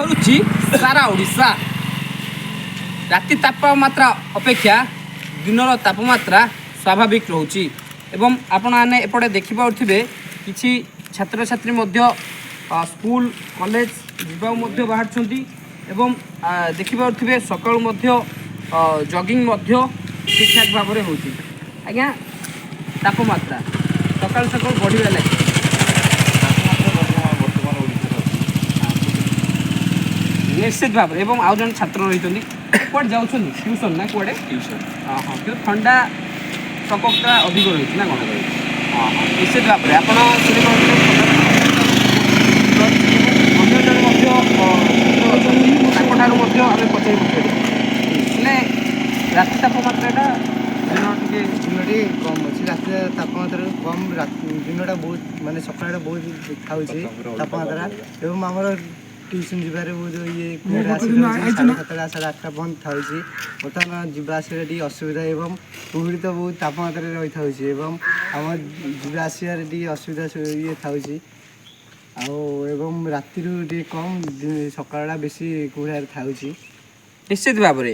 କରୁଛି ସାରା ଓଡ଼ିଶା। ରାତି ତାପମାତ୍ରା ଅପେକ୍ଷା ଦିନର ତାପମାତ୍ରା ସ୍ୱାଭାବିକ ରହୁଛି ଏବଂ ଆପଣମାନେ ଏପଟେ ଦେଖିପାରୁଥିବେ କିଛି ଛାତ୍ରଛାତ୍ରୀ ମଧ୍ୟ ସ୍କୁଲ କଲେଜ ଯିବାକୁ ମଧ୍ୟ ବାହାରୁଛନ୍ତି ଏବଂ ଦେଖିପାରୁଥିବେ ସକାଳୁ ମଧ୍ୟ ଜଗିଂ ମଧ୍ୟ ଠିକ୍ଠାକ୍ ଭାବରେ ହେଉଛି। ଆଜ୍ଞା, ତାପମାତ୍ରା ସକାଳୁ ସକାଳୁ ବଢ଼ିବା ଲାଗେ ନିଶ୍ଚିତ ଭାବରେ। ଏବଂ ଆଉ ଜଣେ ଛାତ୍ର ରହିଛନ୍ତି, କୁଆଡ଼େ ଯାଉଛନ୍ତି ଟ୍ୟୁସନ୍ ନା କୁଆଡ଼େ? ଟ୍ୟୁସନ୍। ହଁ, କିନ୍ତୁ ଥଣ୍ଡା ପ୍ରକୋପଟା ଅଧିକ ରହିଛି ନା କ'ଣ? ହଁ, ନିଶ୍ଚିତ ଭାବରେ ଆପଣ ଶୁଣିପାରୁଥିବେ ଅନ୍ୟ ଜଣେ ମଧ୍ୟ ତାଙ୍କଠାରୁ ମଧ୍ୟ ଆମେ ପଚାରି ପଚାରିବା। ହେଲେ ରାତି ତାପମାତ୍ରାଟା ଦିନଟି କମ୍ ଅଛି, ରାତି ତାପମାତ୍ରା କମ୍। ଦିନଟା ବହୁତ ମାନେ ସକାଳଟା ବହୁତ ଥାଉଛି ତାପମାତ୍ରା ଏବଂ ଆମର ଟ୍ୟୁସନ୍ ଯିବାରେ ବହୁତ ସାଢ଼େ 7ଟା ସାଢ଼େ 8ଟା ବନ୍ଦ ଥାଉଛି। ବର୍ତ୍ତମାନ ଯିବା ଆସିବାରେ ଟିକେ ଅସୁବିଧା ଏବଂ କୁହୁଡ଼ି ତ ବହୁତ ତାପମାତ୍ରାରେ ରହିଥାଉଛି ଏବଂ ଆମ ଯିବା ଆସିବାରେ ଟିକେ ଅସୁବିଧା ଥାଉଛି ଆଉ ଏବଂ ରାତିରୁ ଟିକେ କମ୍, ସକାଳଟା ବେଶୀ କୁହୁଡ଼ିଆରେ ଥାଉଛି। ନିଶ୍ଚିତ ଭାବରେ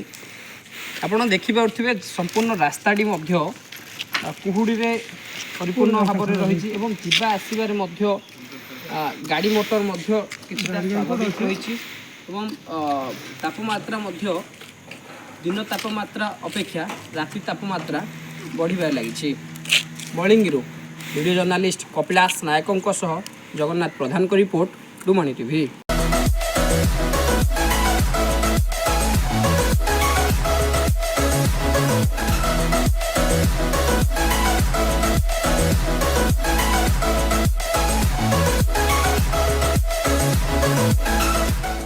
ଆପଣ ଦେଖିପାରୁଥିବେ ସମ୍ପୂର୍ଣ୍ଣ ରାସ୍ତାଟି ମଧ୍ୟ କୁହୁଡ଼ିରେ ପରିପୂର୍ଣ୍ଣ ଭାବରେ ରହିଛି ଏବଂ ଯିବା ଆସିବାରେ ମଧ୍ୟ ଗାଡ଼ି ମଟର ମଧ୍ୟ କିଛିଟା ସ୍ୱାଭାବିକ ରହିଛି ଏବଂ ତାପମାତ୍ରା ମଧ୍ୟ ଦିନ ତାପମାତ୍ରା ଅପେକ୍ଷା ରାତି ତାପମାତ୍ରା ବଢ଼ିବାରେ ଲାଗିଛି। ବଳିଙ୍ଗିରୁ ଭିଡ଼ିଓ ଜର୍ଣ୍ଣାଲିଷ୍ଟ କପିଳାସ ନାୟକଙ୍କ ସହ ଜଗନ୍ନାଥ ପ୍ରଧାନଙ୍କ ରିପୋର୍ଟ, ଡୁମଣି ଟିଭି।